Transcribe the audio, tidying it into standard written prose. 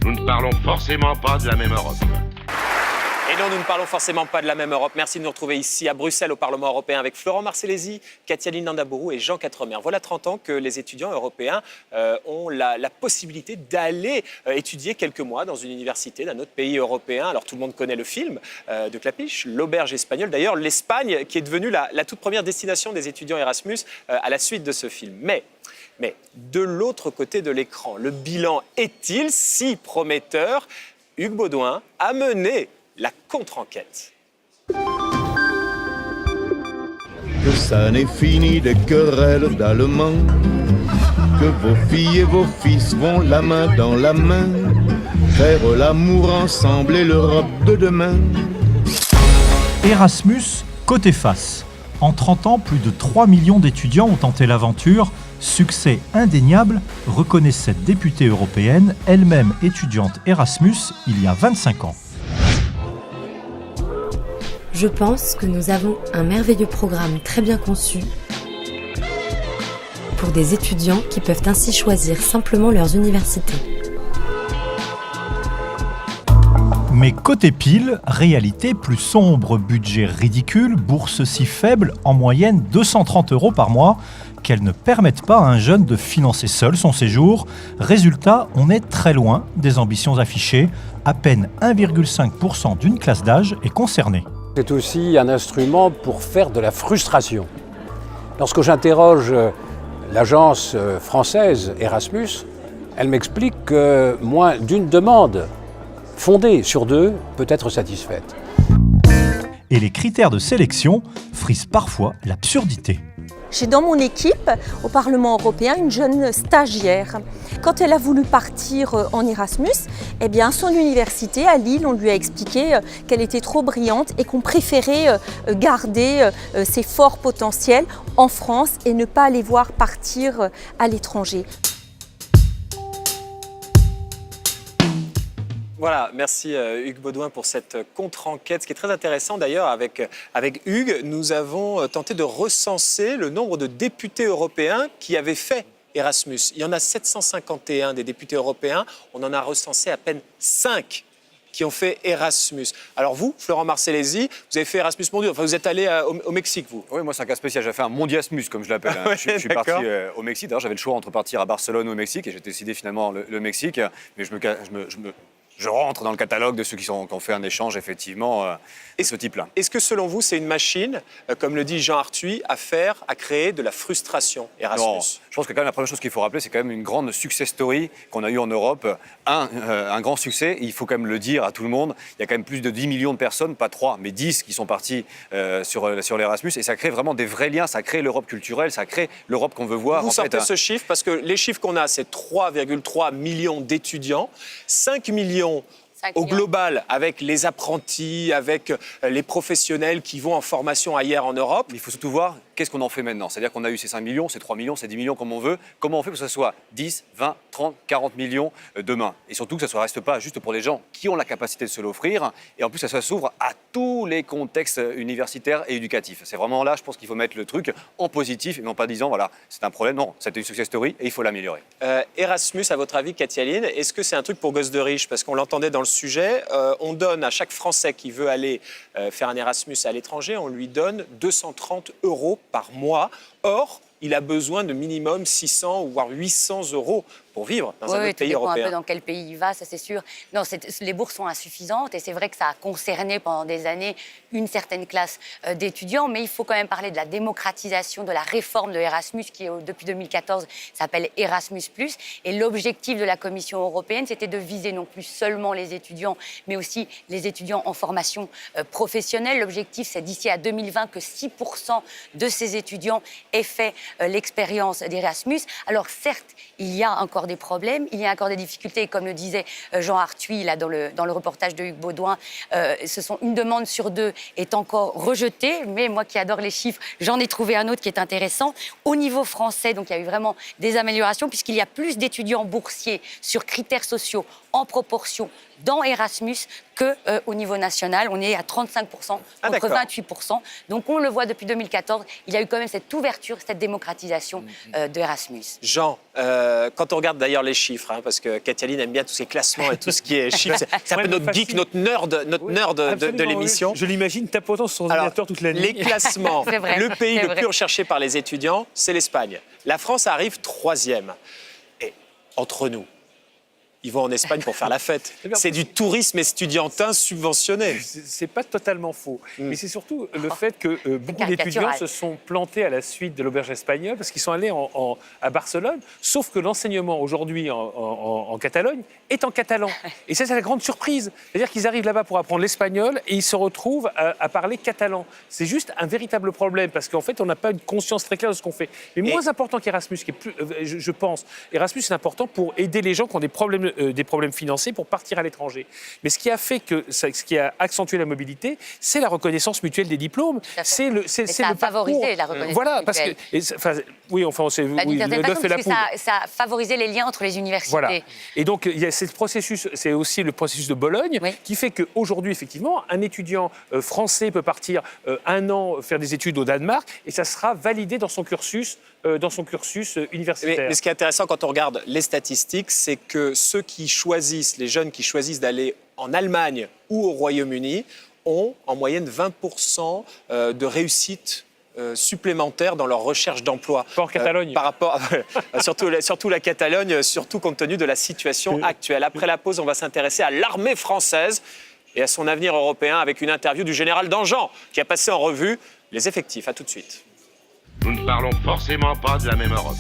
nous ne parlons forcément pas de la même Europe. Et non, nous ne parlons forcément pas de la même Europe. Merci de nous retrouver ici à Bruxelles, au Parlement européen, avec Florent Marcellesi, Katialine Landaburu et Jean Quatremer. Voilà 30 ans que les étudiants européens ont la possibilité d'aller étudier quelques mois dans une université d'un autre pays européen. Alors tout le monde connaît le film de Clapiche, L'Auberge espagnole. D'ailleurs, l'Espagne qui est devenue la toute première destination des étudiants Erasmus à la suite de ce film. Mais de l'autre côté de l'écran, le bilan est-il si prometteur? Hugues Baudouin a mené la contre-enquête. Que ça n'est fini des querelles d'Allemands, que vos filles et vos fils vont la main dans la main, faire l'amour ensemble et l'Europe de demain. Erasmus, côté face. En 30 ans, plus de 3 millions d'étudiants ont tenté l'aventure. Succès indéniable, reconnaît cette députée européenne, elle-même étudiante Erasmus il y a 25 ans. Je pense que nous avons un merveilleux programme très bien conçu pour des étudiants qui peuvent ainsi choisir simplement leurs universités. Mais côté pile, réalité plus sombre, budget ridicule, bourse si faible, en moyenne 230 € par mois, qu'elles ne permettent pas à un jeune de financer seul son séjour. Résultat, on est très loin des ambitions affichées. À peine 1,5% d'une classe d'âge est concernée. C'est aussi un instrument pour faire de la frustration. Lorsque j'interroge l'agence française Erasmus, elle m'explique que moins d'une demande fondée sur 2 peut être satisfaite. Et les critères de sélection frisent parfois l'absurdité. J'ai dans mon équipe, au Parlement européen, une jeune stagiaire. Quand elle a voulu partir en Erasmus, eh bien, son université à Lille, on lui a expliqué qu'elle était trop brillante et qu'on préférait garder ses forts potentiels en France et ne pas les voir partir à l'étranger. Voilà, merci Hugues Baudouin pour cette contre-enquête. Ce qui est très intéressant d'ailleurs avec Hugues, nous avons tenté de recenser le nombre de députés européens qui avaient fait Erasmus. Il y en a 751 des députés européens, on en a recensé à peine 5 qui ont fait Erasmus. Alors vous, Florent Marcellesi, vous avez fait Erasmus Mondial, enfin vous êtes allé au Mexique, vous? Oui, moi c'est un cas spécial, j'ai fait un Mondiasmus comme je l'appelle. Ouais, je suis parti au Mexique, d'ailleurs j'avais le choix entre partir à Barcelone ou au Mexique et j'ai décidé finalement le Mexique, mais je rentre dans le catalogue de ceux qui ont fait un échange, effectivement, et ce type-là. Est-ce que, selon vous, c'est une machine, comme le dit Jean Arthuis, à créer de la frustration, Erasmus? Non, je pense que quand même la première chose qu'il faut rappeler, c'est quand même une grande success story qu'on a eue en Europe. Un grand succès, il faut quand même le dire à tout le monde. Il y a quand même plus de 10 millions de personnes, pas 3, mais 10 qui sont partis sur l'Erasmus. Et ça crée vraiment des vrais liens, ça crée l'Europe culturelle, ça crée l'Europe qu'on veut voir. Vous sortez ce chiffre, parce que les chiffres qu'on a, c'est 3,3 millions d'étudiants, 5 millions au global, avec les apprentis, avec les professionnels qui vont en formation ailleurs en Europe. Mais il faut surtout voir qu'est-ce qu'on en fait maintenant. C'est-à-dire qu'on a eu ces 5 millions, ces 3 millions, ces 10 millions comme on veut. Comment on fait pour que ce soit 10, 20, 30, 40 millions demain? Et surtout que ça ne reste pas juste pour les gens qui ont la capacité de se l'offrir. Et en plus, ça s'ouvre à tous les contextes universitaires et éducatifs. C'est vraiment là, je pense qu'il faut mettre le truc en positif et non pas en disant, voilà, c'est un problème. Non, c'était une success story et il faut l'améliorer. Erasmus, à votre avis, Katialine, est-ce que c'est un truc pour gosses de riches? Parce qu'on l'entendait dans le sujet, on donne à chaque Français qui veut aller faire un Erasmus à l'étranger, on lui donne 230 € par mois. Or, il a besoin de minimum 600 voire 800 € pour vivre dans un autre pays européen. Un peu dans quel pays il va, ça c'est sûr. Non, les bourses sont insuffisantes et c'est vrai que ça a concerné pendant des années une certaine classe d'étudiants, mais il faut quand même parler de la démocratisation, de la réforme de Erasmus qui, depuis 2014, s'appelle Erasmus+. Et l'objectif de la Commission européenne, c'était de viser non plus seulement les étudiants, mais aussi les étudiants en formation professionnelle. L'objectif, c'est d'ici à 2020 que 6% de ces étudiants aient fait l'expérience d'Erasmus. Alors certes, il y a encore des problèmes, il y a encore des difficultés, et comme le disait Jean Arthuis là, dans le reportage de Hugues Baudouin, une demande sur 2 est encore rejetée, mais moi qui adore les chiffres, j'en ai trouvé un autre qui est intéressant. Au niveau français, donc il y a eu vraiment des améliorations, puisqu'il y a plus d'étudiants boursiers sur critères sociaux en proportion dans Erasmus qu'au niveau national. On est à 35% Ah, contre d'accord. 28%. Donc on le voit depuis 2014, il y a eu quand même cette ouverture, cette démocratisation de Erasmus. Jean, quand on regarde d'ailleurs les chiffres, hein, parce que Katialine aime bien tous ces classements et tout ce qui est chiffres, c'est un Ouais, peu notre me geek, fascine. notre nerd de Absolument, l'émission. Je l'imagine tapotant sur son Alors, ordinateur toute la nuit. les classements, C'est vrai, le pays c'est le vrai. plus recherché par les étudiants, c'est l'Espagne. La France arrive 3e. Et entre nous, ils vont en Espagne pour faire la fête. C'est bien C'est du tourisme estudiantin subventionné. C'est pas totalement faux. Mais c'est surtout le fait que beaucoup caricatural. d'étudiants se sont plantés à la suite de l'auberge espagnole parce qu'ils sont allés à Barcelone, sauf que l'enseignement aujourd'hui en Catalogne est en catalan. Et ça, c'est la grande surprise. C'est-à-dire qu'ils arrivent là-bas pour apprendre l'espagnol et ils se retrouvent à parler catalan. C'est juste un véritable problème parce qu'en fait, on n'a pas une conscience très claire de ce qu'on fait. Mais moins important qu'Erasmus, qui est plus, je pense, Erasmus, c'est important pour aider les gens qui ont des problèmes financiers pour partir à l'étranger. Mais ce qui a fait ce qui a accentué la mobilité, c'est la reconnaissance mutuelle des diplômes. à fait. C'est le, c'est Et c'est ça a le parcours. favorisé la reconnaissance Voilà, parce que, mutuelle. oui, enfin, c'est Bah, d'une oui, certaine l'œuf façon, et la parce que poule. ça a favorisé les liens entre les universités. Voilà. Et donc, il y a ce processus, c'est aussi le processus de Bologne, Oui. qui fait qu'aujourd'hui, effectivement, un étudiant français peut partir 1 an faire des études au Danemark et ça sera validé dans son cursus universitaire. Mais ce qui est intéressant quand on regarde les statistiques, c'est que ceux qui choisissent, les jeunes qui choisissent d'aller en Allemagne ou au Royaume-Uni, ont en moyenne 20% de réussite supplémentaire dans leur recherche d'emploi. Pas en Catalogne. Par rapport surtout la Catalogne, surtout compte tenu de la situation actuelle. Après la pause, on va s'intéresser à l'armée française et à son avenir européen avec une interview du général Danjean qui a passé en revue les effectifs. À tout de suite. Nous ne parlons forcément pas de la même Europe.